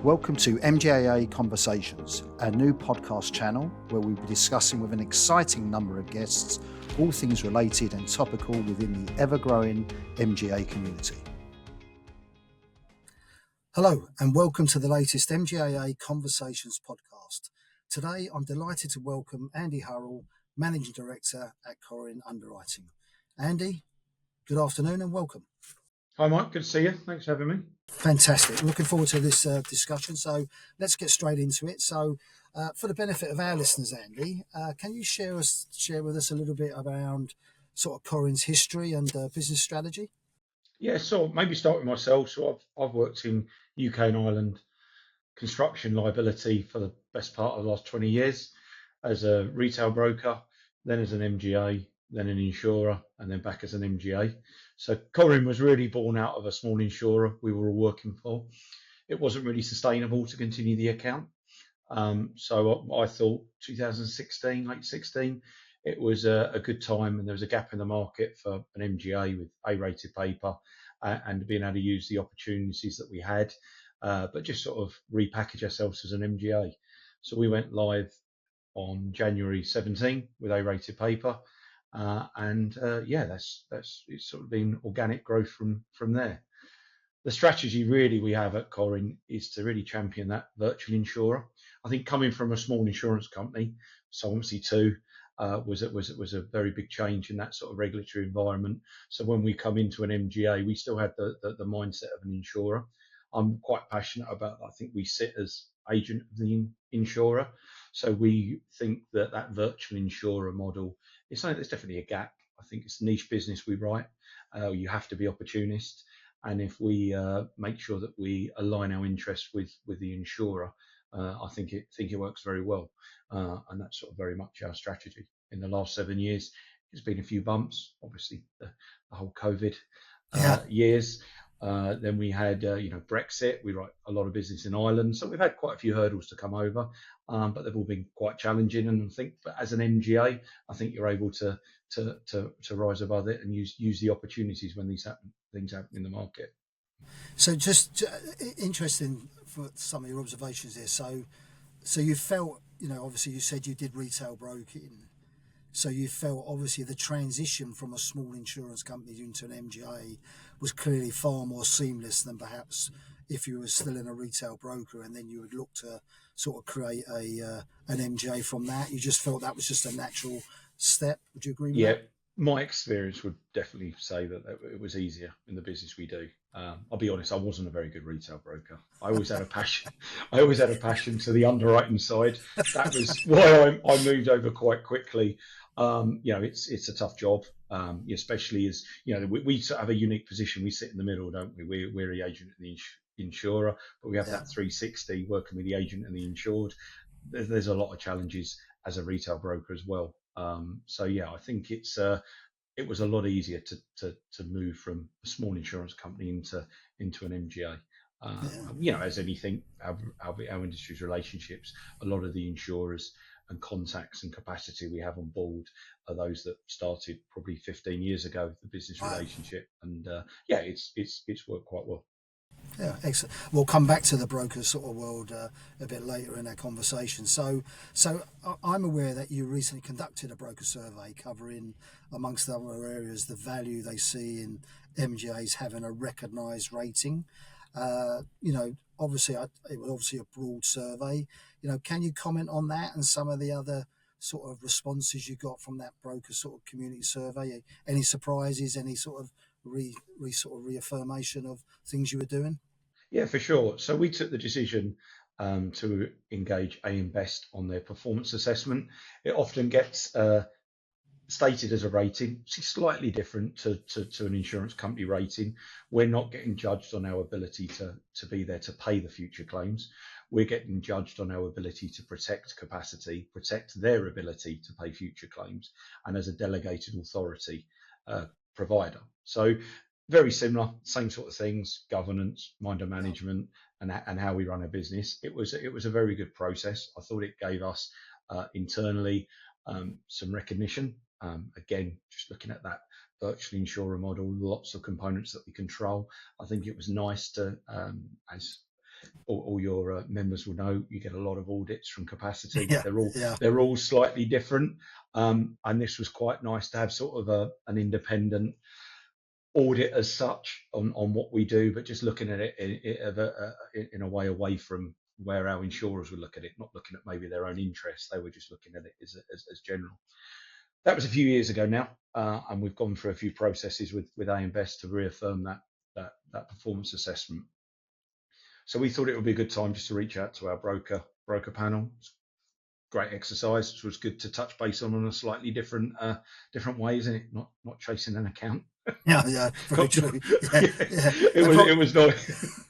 Welcome to MGAA Conversations, our new podcast channel where we'll be discussing with an exciting number of guests all things related and topical within the ever-growing MGA community. Hello and welcome to the latest MGAA Conversations podcast. Today I'm delighted to welcome Andy Hurrell, Managing Director at Corin Underwriting. Andy, good afternoon and welcome. Hi Mike, good to see you. Thanks for having me. Fantastic. Looking forward to this discussion. So let's get straight into it. So for the benefit of our listeners, Andy, can you share with us a little bit around sort of Corin's history and business strategy? Yeah, so maybe start with myself. So I've worked in UK and Ireland construction liability for the best part of the last 20 years as a retail broker, then as an MGA, then an insurer, and then back as an MGA. So Corin was really born out of a small insurer we were all working for. It wasn't really sustainable to continue the account. So I thought 2016, late 16, it was a good time, and there was a gap in the market for an MGA with A-rated paper and being able to use the opportunities that we had, but just sort of repackage ourselves as an MGA. So we went live on January 17 with A-rated paper. It's sort of been organic growth from there. The strategy really we have at Corin is to really champion that virtual insurer. I think coming from a small insurance company, Solvency II was a very big change in that sort of regulatory environment. So when we come into an MGA, we still had the mindset of an insurer. I'm quite passionate about that. I think we sit as agent of the insurer. So we think that virtual insurer model is something that's definitely a gap. I think it's a niche business we write. You have to be opportunist. And if we make sure that we align our interests with the insurer, I think it works very well. And that's sort of very much our strategy. In the last 7 years, there's been a few bumps, obviously the whole COVID years. Then we had, Brexit. We write a lot of business in Ireland, so we've had quite a few hurdles to come over, but they've all been quite challenging. And I think that as an MGA, I think you're able to rise above it and use the opportunities when things happen in the market. So just interesting for some of your observations there. So you felt, obviously you said you did retail broking. So you felt obviously the transition from a small insurance company into an MGA was clearly far more seamless than perhaps if you were still in a retail broker and then you would look to sort of create an MGA from that. You just felt that was just a natural step. Would you agree with that? Yeah, my experience would definitely say that it was easier in the business we do. I'll be honest, I wasn't a very good retail broker. I always had a passion. To the underwriting side. That was why I moved over quite quickly. It's a tough job, especially as we sort of have a unique position. We sit in the middle, don't we? We're the agent and the insurer, but we have that 360 working with the agent and the insured. There's a lot of challenges as a retail broker as well. I think it was a lot easier to move from a small insurance company into an MGA. As anything, our industry's relationships, a lot of the insurers and contacts and capacity we have on board are those that started probably 15 years ago, the business relationship. And it's worked quite well. Yeah, excellent. We'll come back to the broker sort of world a bit later in our conversation. So I'm aware that you recently conducted a broker survey covering, amongst other areas, the value they see in MGAs having a recognised rating. Obviously, it was obviously a broad survey. Can you comment on that and some of the other sort of responses you got from that broker sort of community survey? Any surprises? Any sort of reaffirmation of things you were doing? Yeah, for sure. So we took the decision to engage AM Best on their performance assessment. It often gets stated as a rating, which is slightly different to an insurance company rating. We're not getting judged on our ability to be there to pay the future claims. We're getting judged on our ability to protect capacity, protect their ability to pay future claims, and as a delegated authority provider. So very similar, same sort of things, governance, minder management, and how we run a business. It was a very good process. I thought it gave us internally some recognition. Again, just looking at that virtual insurer model, lots of components that we control. I think it was nice to, as all your members will know you get a lot of audits from capacity. Yeah, yeah, They're all slightly different, and this was quite nice to have sort of an independent audit as such on what we do, but just looking at it in a way away from where our insurers would look at it, not looking at maybe their own interests. They were just looking at it as general. That was a few years ago now, and we've gone through a few processes with AM Best to reaffirm that performance assessment. So we thought it would be a good time just to reach out to our broker panel. Great exercise. It was good to touch base on a slightly different way, isn't it? Not chasing an account. yeah. Very true. Yeah, Yeah, yeah. it was nice.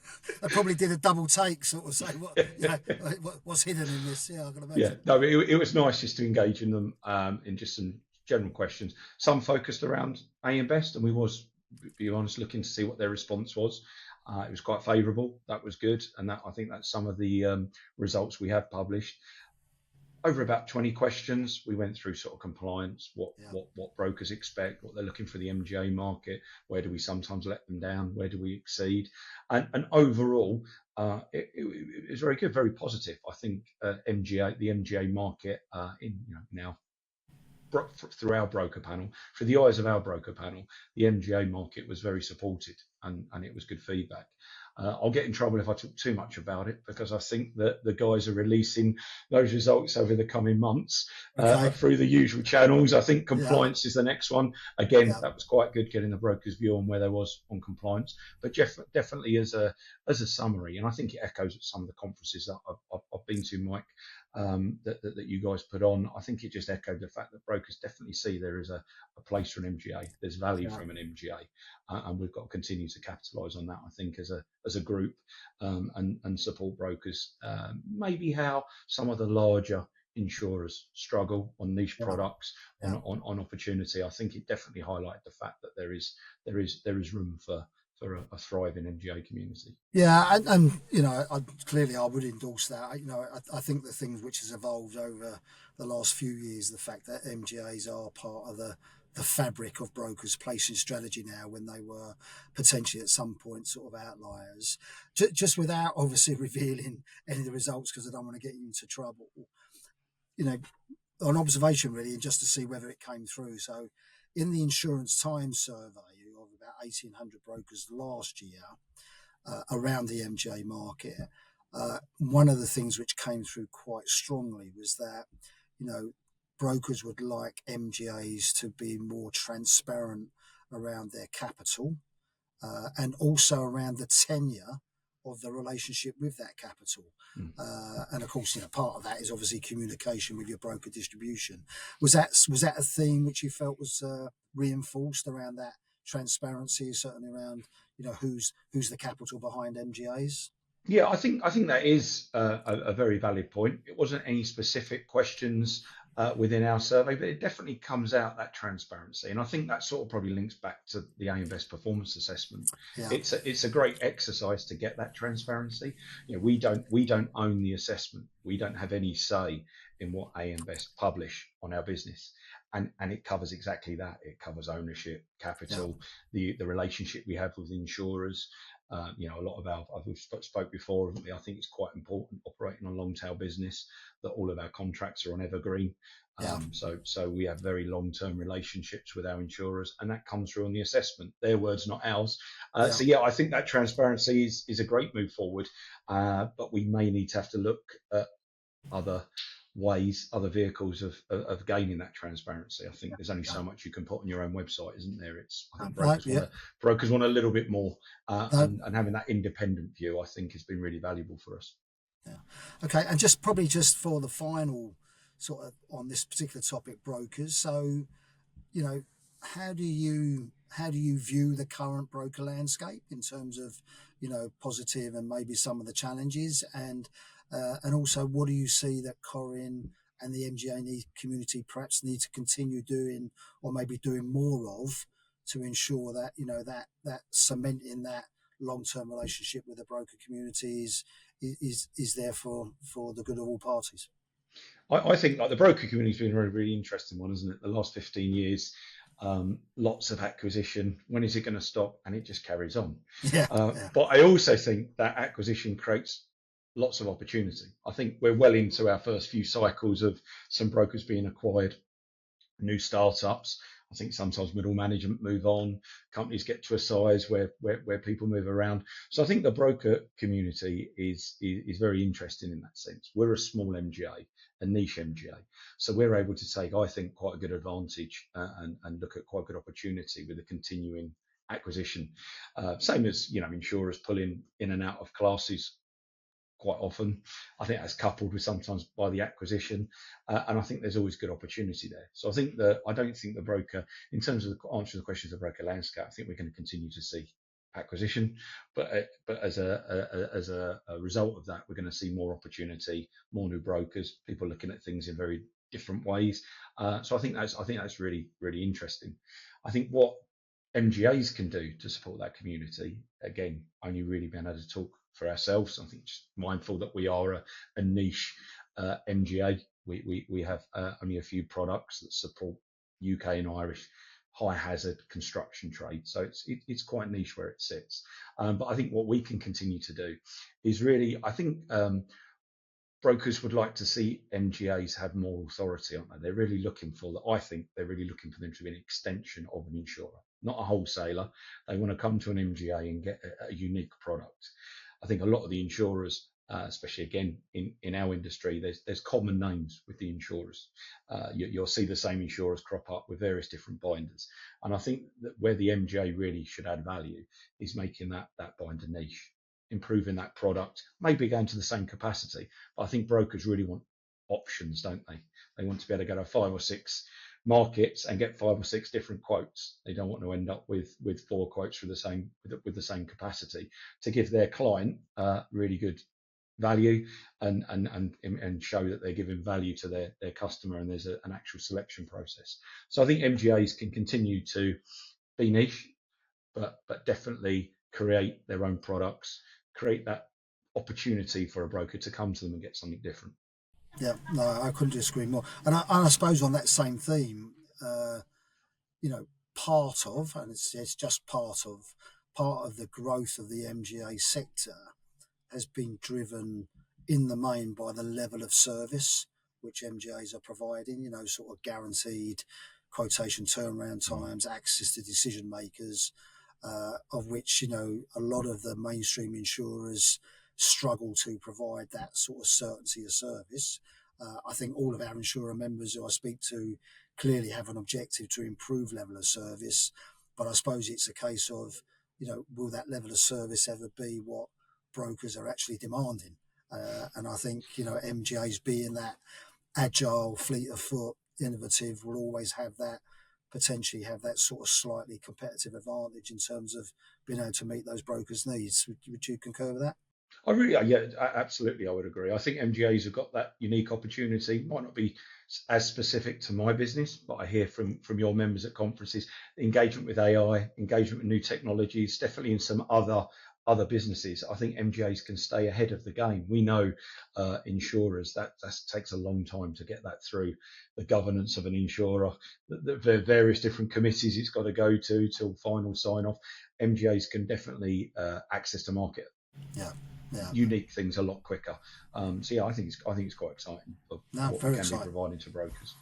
I probably did a double take, sort of say what's hidden in this. Yeah, I can Yeah, imagine. no, it was nice just to engage in them in just some general questions. Some focused around AM Best, and we was, be honest, looking to see what their response was. It was quite favourable. That was good, and I think that's some of the results we have published. Over about 20 questions, we went through sort of compliance, Yeah, what brokers expect, what they're looking for the MGA market, where do we sometimes let them down, where do we exceed, and overall, it was very good, very positive. I think the MGA market now through our broker panel, through the eyes of our broker panel, the MGA market was very supported, and it was good feedback. I'll get in trouble if I talk too much about it, because I think that the guys are releasing those results over the coming months okay. through the usual channels. I think Yeah, compliance is the next one. Again, yeah, that was quite good, getting the broker's view on where there was on compliance. But definitely as a summary, and I think it echoes some of the conferences that I've been to, Mike, that you guys put on. I think it just echoed the fact that brokers definitely see there is a place for an MGA. There's value yeah, from an MGA, and we've got to continue to capitalise on that. I think as a group, and support brokers. Maybe how some of the larger insurers struggle on niche yeah, products, yeah. on opportunity. I think it definitely highlighted the fact that there is room for a thriving MGA community. Yeah, and clearly I would endorse that. I think the things which has evolved over the last few years, the fact that MGAs are part of the fabric of brokers' placing strategy now, when they were potentially at some point sort of outliers, just without obviously revealing any of the results, because I don't want to get you into trouble. You know, on observation really, and just to see whether it came through. So, in the Insurance Times survey of about 1,800 brokers last year, around the MGA market, one of the things which came through quite strongly was that, you know, brokers would like MGAs to be more transparent around their capital, and also around the tenure of the relationship with that capital. Mm. And of course, part of that is obviously communication with your broker distribution. Was that a theme which you felt was reinforced around that transparency, certainly around who's the capital behind MGAs? Yeah, I think that is a very valid point. It wasn't any specific questions within our survey, but it definitely comes out that transparency, and I think that sort of probably links back to the AM Best performance assessment. Yeah, It's a great exercise to get that transparency. We don't own the assessment. We don't have any say in what AM Best publish on our business. And it covers exactly that. It covers ownership, yeah, capital, the relationship we have with insurers. A lot of we've spoke before, haven't we? I think it's quite important operating on long tail business that all of our contracts are on evergreen. yeah, So we have very long term relationships with our insurers, and that comes through on the assessment. Their words, not ours. yeah, So yeah, I think that transparency is a great move forward, but we may need to have to look at other ways, other vehicles of gaining that transparency. I think there's only yeah. so much you can put on your own website, isn't there? I think Right, yeah, brokers want a little bit more, no, and having that independent view, I think, has been really valuable for us. yeah. Okay, and just for the final sort of on this particular topic, brokers. So, you know, how do you view the current broker landscape in terms of positive and maybe some of the challenges, and also what do you see that Corin and the MGA community perhaps need to continue doing, or maybe doing more of, to ensure that that cementing that long-term relationship with the broker community is there for the good of all parties. I think like the broker community has been a really, really interesting one, isn't it? The last 15 years, lots of acquisition. When is it going to stop? And it just carries on. Yeah, yeah, But I also think that acquisition creates lots of opportunity. I think we're well into our first few cycles of some brokers being acquired, new startups. I think sometimes middle management move on, companies get to a size where people move around. So I think the broker community is very interesting in that sense. We're a small MGA, a niche MGA, so we're able to take, I think, quite a good advantage and look at quite good opportunity with the continuing acquisition. Same as insurers pulling in and out of classes quite often. I think that's coupled with sometimes by the acquisition, and I think there's always good opportunity there. So I think that I don't think the broker, in terms of the answer to the questions of the broker landscape, I think we're going to continue to see acquisition, but as a result of that, we're going to see more opportunity, more new brokers, people looking at things in very different ways. So I think that's really interesting. I think what MGAs can do to support that community, again, only really being able to talk for ourselves. I think just mindful that we are a niche MGA. We have only a few products that support UK and Irish high hazard construction trade, so it's quite niche where it sits. But I think what we can continue to do is really, I think brokers would like to see MGAs have more authority, aren't they? They're really looking for that. I think they're really looking for them to be an extension of an insurer, not a wholesaler. They want to come to an MGA and get a unique product. I think a lot of the insurers, especially again in our industry, there's common names with the insurers. You'll see the same insurers crop up with various different binders, and I think that where the MGA really should add value is making that binder niche, improving that product, maybe going to the same capacity. But I think brokers really want options, don't they? They want to be able to go to 5 or 6 markets and get 5 or 6 different quotes. They don't want to end up with 4 quotes for the same with the same capacity, to give their client really good value and show that they're giving value to their customer, and there's an actual selection process. So I think MGAs can continue to be niche, but definitely create their own products, create that opportunity for a broker to come to them and get something different. yeah. No, I couldn't disagree more. And I suppose on that same theme, you know, part of, and it's just part of the growth of the MGA sector has been driven in the main by the level of service which MGAs are providing, sort of guaranteed quotation turnaround times, access to decision makers, of which, a lot of the mainstream insurers struggle to provide that sort of certainty of service. I think all of our insurer members who I speak to clearly have an objective to improve level of service, but I suppose it's a case of, will that level of service ever be what brokers are actually demanding? And I think, MGAs being that agile, fleet of foot, innovative, will always potentially have that sort of slightly competitive advantage in terms of being able to meet those brokers' needs. Would you concur with that? Yeah, absolutely, I would agree. I think MGAs have got that unique opportunity. Might not be as specific to my business, but I hear from your members at conferences, engagement with AI, engagement with new technologies, definitely in some other businesses. I think MGAs can stay ahead of the game. We know insurers that takes a long time to get that through the governance of an insurer, the various different committees it's got to go to till final sign off. MGAs can definitely access the market. Yeah. Yeah. Unique things a lot quicker. So yeah, I think it's quite exciting of what we can be providing to brokers.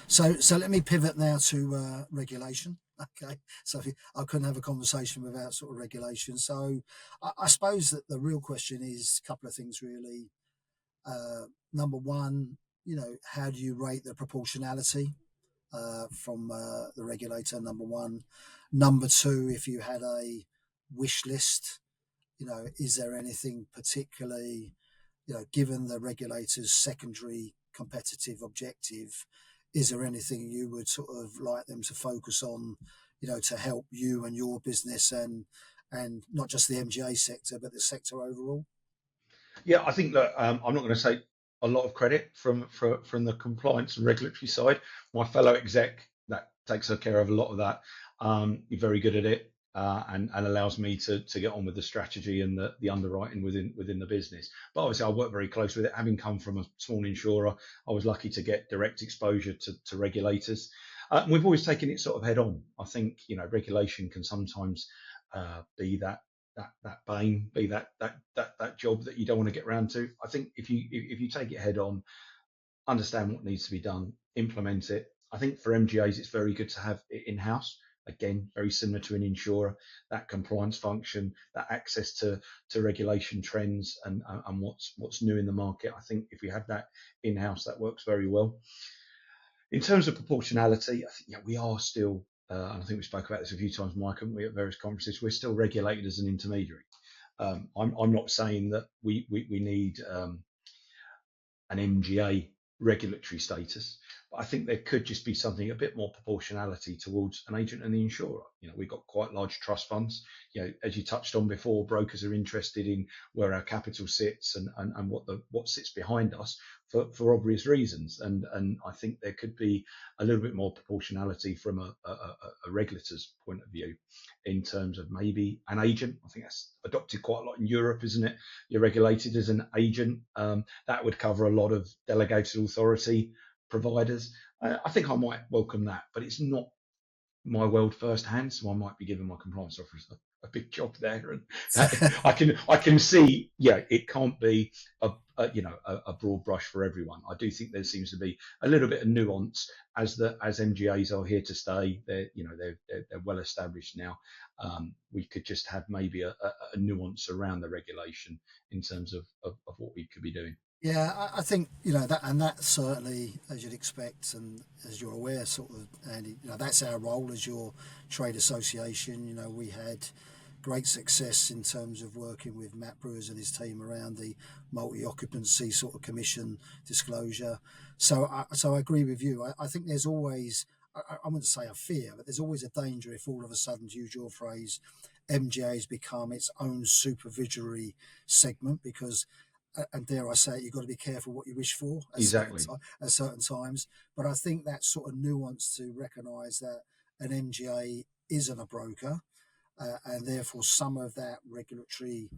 So let me pivot now to regulation. Okay, so I couldn't have a conversation without sort of regulation. So I suppose that the real question is a couple of things really. Number one, how do you rate the proportionality from the regulator? Number one. Number two, if you had a wish list, is there anything particularly, given the regulator's secondary competitive objective, is there anything you would sort of like them to focus on, to help you and your business and not just the MGA sector, but the sector overall? Yeah, I think that I'm not going to take a lot of credit from the compliance and regulatory side. My fellow exec that takes care of a lot of that. You're very good at it. And allows me to get on with the strategy and the underwriting within the business. But obviously I work very close with it. Having come from a small insurer, I was lucky to get direct exposure to regulators. We've always taken it sort of head on. I think regulation can sometimes be that bane, be that job that you don't want to get round to. I think if you take it head on, understand what needs to be done, implement it. I think for MGAs, it's very good to have it in house. Again, very similar to an insurer, that compliance function, that access to regulation trends and what's new in the market. I think if we have that in house, that works very well. In terms of proportionality, I think we are still, and I think we spoke about this a few times, Mike, haven't we, at various conferences, we're still regulated as an intermediary. I'm not saying that we need an MGA regulatory status, but I think there could just be something, a bit more proportionality towards an agent and the insurer. We've got quite large trust funds. As you touched on before, brokers are interested in where our capital sits and what sits behind us for obvious reasons. And I think there could be a little bit more proportionality from a regulator's point of view in terms of maybe an agent. I think that's adopted quite a lot in Europe, isn't it? You're regulated as an agent. That would cover a lot of delegated authority providers. I think I might welcome that, but it's not my world firsthand, so I might be giving my compliance officer a big job there. And I can see, it can't be a broad brush for everyone. I do think there seems to be a little bit of nuance as MGAs are here to stay. They're well established now. We could just have maybe a nuance around the regulation in terms of what we could be doing. Yeah, I think that certainly, as you'd expect, and as you're aware, sort of, Andy, that's our role as your trade association. We had great success in terms of working with Matt Brewers and his team around the multi-occupancy sort of commission disclosure. So I agree with you. I think there's always, I wouldn't say a fear, but there's always a danger if all of a sudden, to use your phrase, MGAs become its own supervisory segment, because and dare I say it, you've got to be careful what you wish for at certain times. But I think that sort of nuance to recognise that an MGA isn't a broker, and therefore some of that regulatory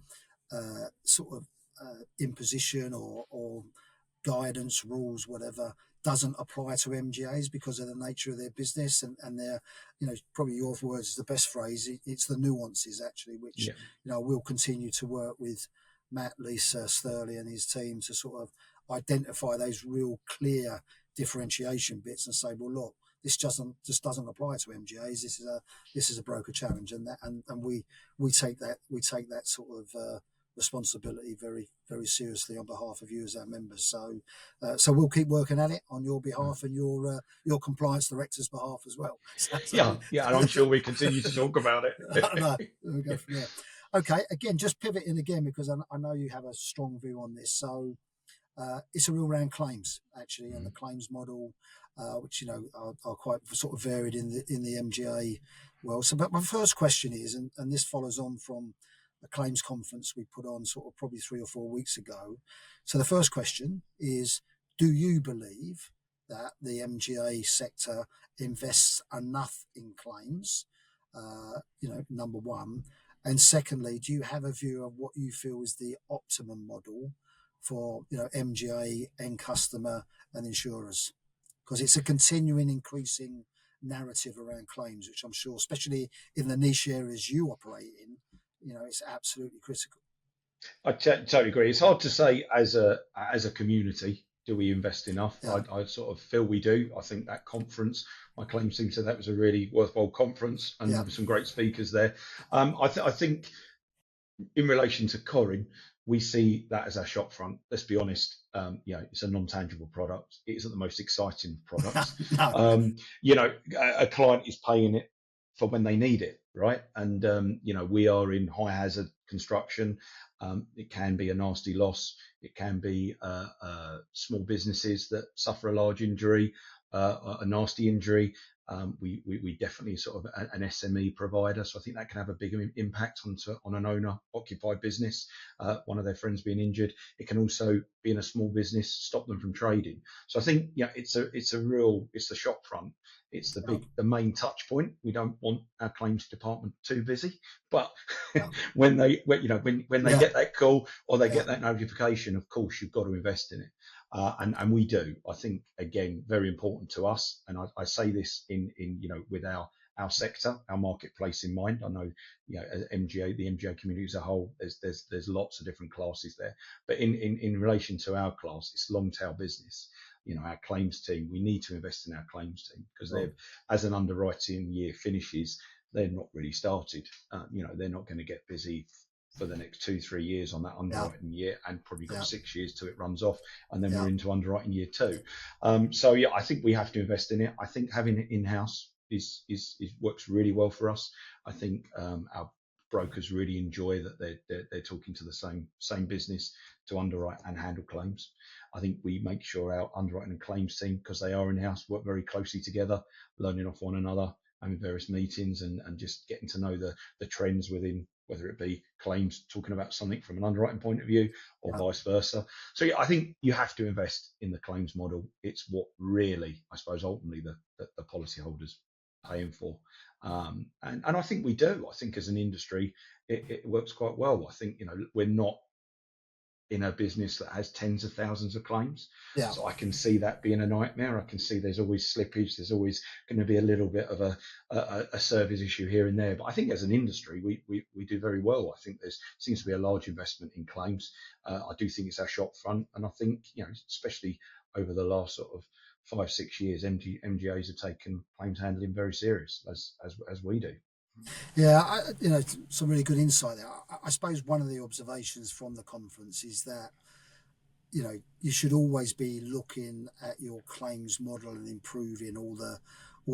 imposition or guidance, rules, whatever, doesn't apply to MGAs because of the nature of their business and their, probably your words is the best phrase. It's the nuances actually, which we'll continue to work with Matt, Lisa, Sturley and his team to sort of identify those real clear differentiation bits and say, well, look, this just doesn't apply to MGAs. This is a broker challenge, and we take that sort of responsibility very, very seriously on behalf of you as our members. So we'll keep working at it on your behalf and your compliance director's behalf as well. And I'm sure we continue to talk about it. No, we'll go from there. Okay, again, just pivoting again because I know you have a strong view on this. So it's a real round claims actually, and the claims model, which are quite sort of varied in the MGA world. So, but my first question is, and this follows on from a claims conference we put on sort of probably 3 or 4 weeks ago. So the first question is, do you believe that the MGA sector invests enough in claims? Number one. And secondly, do you have a view of what you feel is the optimum model for MGA, end customer and insurers? Because it's a continuing increasing narrative around claims, which I'm sure, especially in the niche areas you operate in, it's absolutely critical. I totally agree. It's hard to say as a community, do we invest enough? Yeah. I sort of feel we do. I think that conference, my claims team said that was a really worthwhile conference, and there were some great speakers there. I think in relation to Corin, we see that as our shop front. Let's be honest. It's a non-tangible product. It isn't the most exciting product. No. A client is paying it for when they need it, right? And we are in high hazard construction. It can be a nasty loss. It can be small businesses that suffer a large injury, a nasty injury. We definitely sort of an SME provider, so I think that can have a big impact on an owner-occupied business. One of their friends being injured, it can also be in a small business, stop them from trading. So I think it's the shop front, it's the main touch point. We don't want our claims department too busy, but when they get that call or they get that notification, of course you've got to invest in it. and we do. I think, again, very important to us, and I say this in with our sector, our marketplace in mind. I know, as MGA, the MGA community as a whole, there's lots of different classes there, but in relation to our class, it's long tail business. Our claims team, we need to invest in our claims team, because they've, as an underwriting year finishes, they're not really started. They're not going to get busy for the next 2-3 years on that underwriting year, and probably got 6 years till it runs off, and then we're into underwriting year 2. So I think we have to invest in it. I think having it in-house is works really well for us. I think our brokers really enjoy that they're talking to the same business to underwrite and handle claims. I think we make sure our underwriting and claims team, because they are in-house, work very closely together, learning off one another, having various meetings, and just getting to know the trends within, whether it be claims, talking about something from an underwriting point of view, or vice versa. So I think you have to invest in the claims model. It's what really, I suppose, ultimately the policyholders paying for. And I think we do. I think as an industry, it works quite well. I think, we're not in a business that has tens of thousands of claims. So I can see that being a nightmare. I can see there's always slippage. There's always going to be a little bit of a service issue here and there. But I think as an industry, we do very well. I think there seems to be a large investment in claims. I do think it's our shop front. And I think, especially over the last sort of 5-6 years, MGAs have taken claims handling very serious, as we do. Yeah, some really good insight there. I suppose one of the observations from the conference is that you should always be looking at your claims model and improving all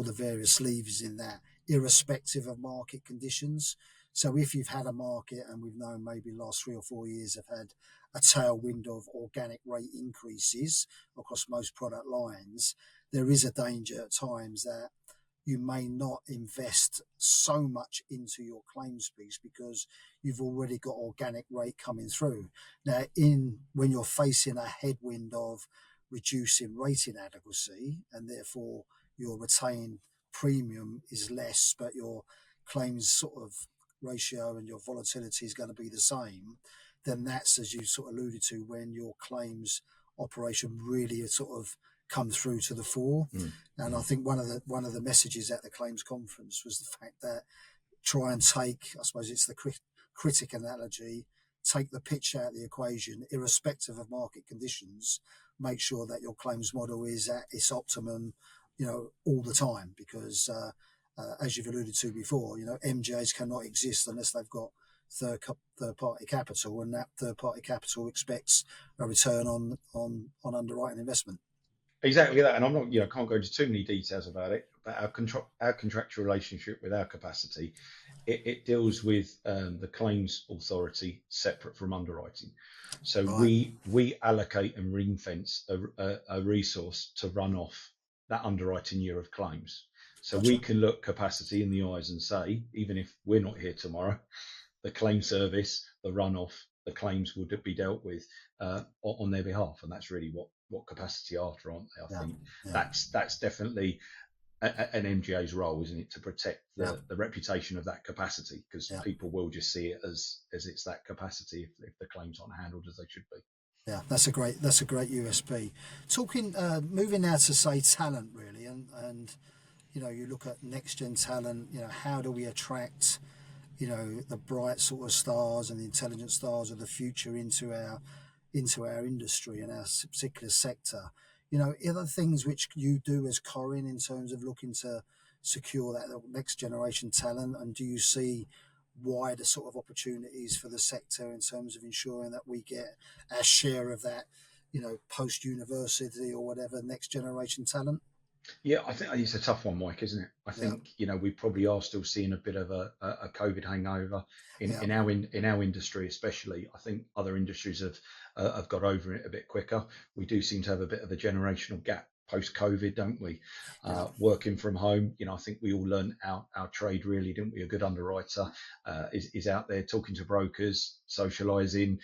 the various levers in that, irrespective of market conditions. So if you've had a market, and we've known maybe last 3 or 4 years have had a tailwind of organic rate increases across most product lines, there is a danger at times that you may not invest so much into your claims piece, because you've already got organic rate coming through. Now, when you're facing a headwind of reducing rating adequacy, and therefore your retained premium is less, but your claims sort of ratio and your volatility is going to be the same, then that's, as you sort of alluded to, when your claims operation really sort of come through to the fore. And I think one of the messages at the claims conference was the fact that try and take, I suppose it's the critic analogy, take the pitch out of the equation, irrespective of market conditions. Make sure that your claims model is at its optimum, all the time, because as you've alluded to before, MGAs cannot exist unless they've got third party capital, and that third party capital expects a return on underwriting investment. Exactly that, and I'm not, can't go into too many details about it, but our contractual relationship with our capacity, it deals with the claims authority separate from underwriting. So we allocate and ring fence a resource to run off that underwriting year of claims. So we can look capacity in the eyes and say, even if we're not here tomorrow, the claim service, the runoff, the claims will be dealt with on their behalf, and that's really what capacity after, aren't they? I think that's definitely an MGA's role, isn't it, to protect the reputation of that capacity, because people will just see it as it's that capacity if the claims aren't handled as they should be. Yeah, that's a great USP. Talking, moving now to say talent, really, and you look at next gen talent. How do we attract the bright sort of stars and the intelligent stars of the future into our industry and our particular sector? Are there things which you do as Corin in terms of looking to secure that next generation talent, and do you see wider sort of opportunities for the sector in terms of ensuring that we get our share of that, post university or whatever next generation talent? Yeah, I think it's a tough one, Mike, isn't it? I think we probably are still seeing a bit of a COVID hangover in our industry, especially. I think other industries have got over it a bit quicker. We do seem to have a bit of a generational gap post-COVID, don't we? Working from home, I think we all learned our trade, really, didn't we? A good underwriter is out there talking to brokers, socialising.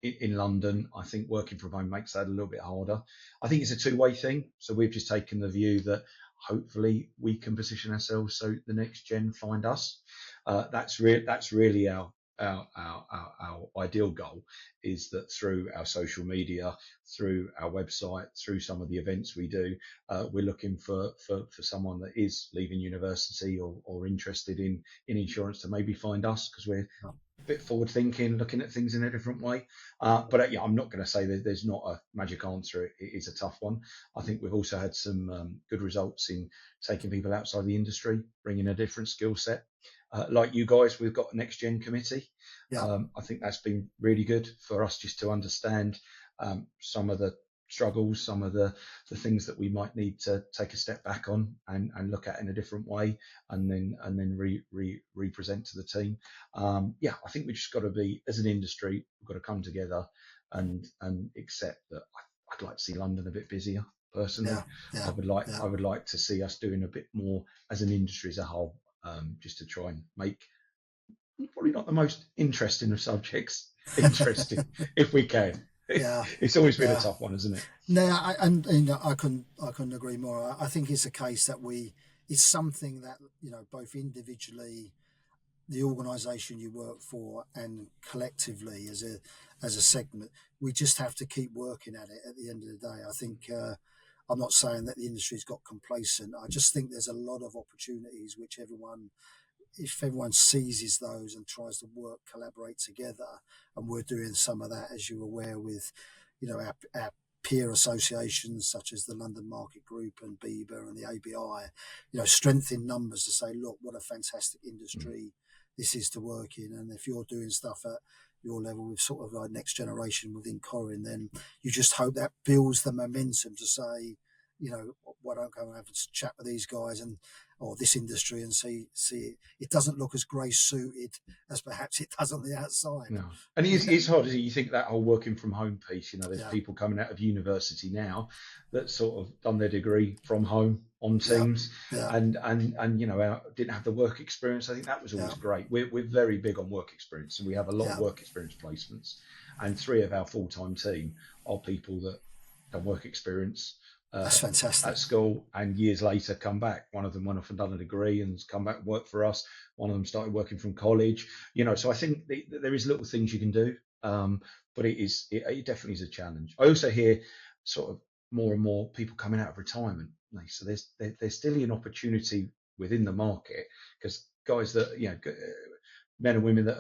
In London, I think working from home makes that a little bit harder. I think it's a two-way thing. So we've just taken the view that hopefully we can position ourselves so the next gen find us. That's really our our ideal goal is that through our social media, through our website, through some of the events we do, we're looking for someone that is leaving university or interested in insurance to maybe find us, because we're a bit forward thinking, looking at things in a different way. But I'm not going to say that there's not a magic answer. It is a tough one. I think we've also had some good results in taking people outside the industry, bringing a different skill set. Like you guys, we've got a next gen committee. I think that's been really good for us just to understand some of the struggles, some of the things that we might need to take a step back on and look at in a different way, and then represent to the team. I think we just got to be, as an industry, we've got to come together and accept that. I'd like to see London a bit busier personally. I would like to see us doing a bit more as an industry as a whole, just to try and make probably not the most interesting of subjects interesting if we can. It's always been a tough one, isn't it? No, I couldn't agree more. I think it's a case that it's something that, both individually, the organisation you work for, and collectively as a segment, we just have to keep working at it. At the end of the day, I think I'm not saying that the industry's got complacent. I just think there's a lot of opportunities which if everyone seizes those and tries to collaborate together, and we're doing some of that, as you're aware, with our peer associations such as the London Market Group and BEBA and the ABI, strength in numbers to say, look, what a fantastic industry this is to work in. And if you're doing stuff at your level with sort of like next generation within Corin, then you just hope that builds the momentum to say, why don't I go and have a chat with these guys or this industry and see it doesn't look as grey suited as perhaps it does on the outside. No, and it's hard. You think that whole working from home piece. There's people coming out of university now that sort of done their degree from home on Teams, and didn't have the work experience. I think that was always great. We're very big on work experience, and we have a lot of work experience placements. And 3 of our full-time team are people that done work experience. That's fantastic. At school, and years later come back. One of them went off and done a degree and come back and worked for us. One of them started working from college. So I think there is little things you can do, but it definitely is a challenge. I also hear sort of more and more people coming out of retirement. So there's still an opportunity within the market, because guys that men and women that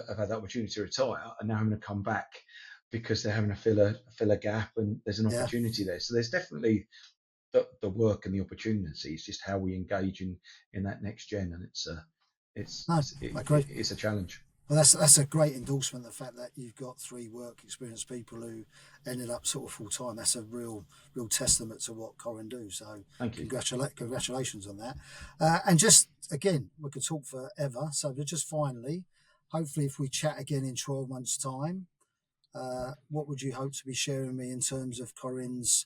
have had the opportunity to retire are now having to come back, because they're having to fill a gap, and there's an opportunity there. So there's definitely the work and the opportunity. It's just how we engage in that next gen, and it's a challenge. Well, that's a great endorsement. The fact that you've got 3 work experienced people who ended up sort of full time. That's a real testament to what Corin do. So thank you. Congratulations on that. And just again, we could talk forever. So just finally, hopefully, if we chat again in 12 months' time, what would you hope to be sharing with me in terms of Corin's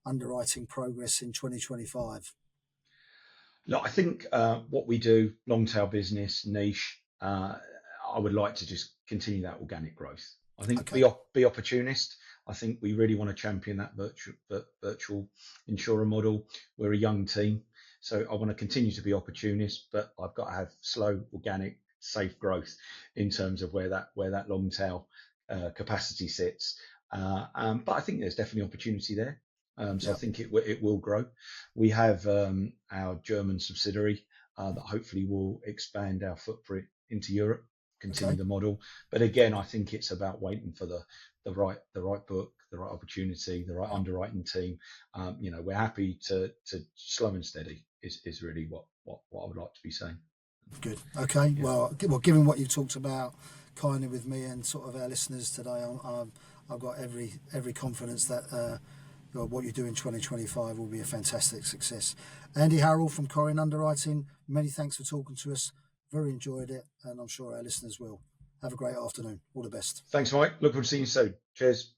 underwriting progress in 2025? Look, I think what we do, long tail business, niche, I would like to just continue that organic growth. I think be opportunist. I think we really want to champion that virtual insurer model. We're a young team, so I want to continue to be opportunist, but I've got to have slow, organic, safe growth in terms of where that long tail capacity sits, but I think there's definitely opportunity there. So I think it will grow. We have our German subsidiary that hopefully will expand our footprint into Europe, continue the model. But again, I think it's about waiting for the right book, the right opportunity, the right underwriting team. We're happy to slow and steady is really what I would like to be saying. Good. Okay. Yeah. Well, given what you talked about kindly with me and sort of our listeners today, I've got every confidence that what you do in 2025 will be a fantastic success. Andy Hurrell from Corin Underwriting, many thanks for talking to us. Very enjoyed it, and I'm sure our listeners will. Have a great afternoon. All the best. Thanks, Mike. Look forward to seeing you soon. Cheers.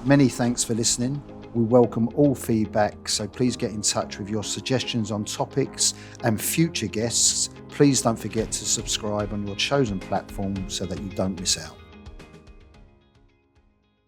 Many thanks for listening. We welcome all feedback, so please get in touch with your suggestions on topics and future guests. Please don't forget to subscribe on your chosen platform so that you don't miss out.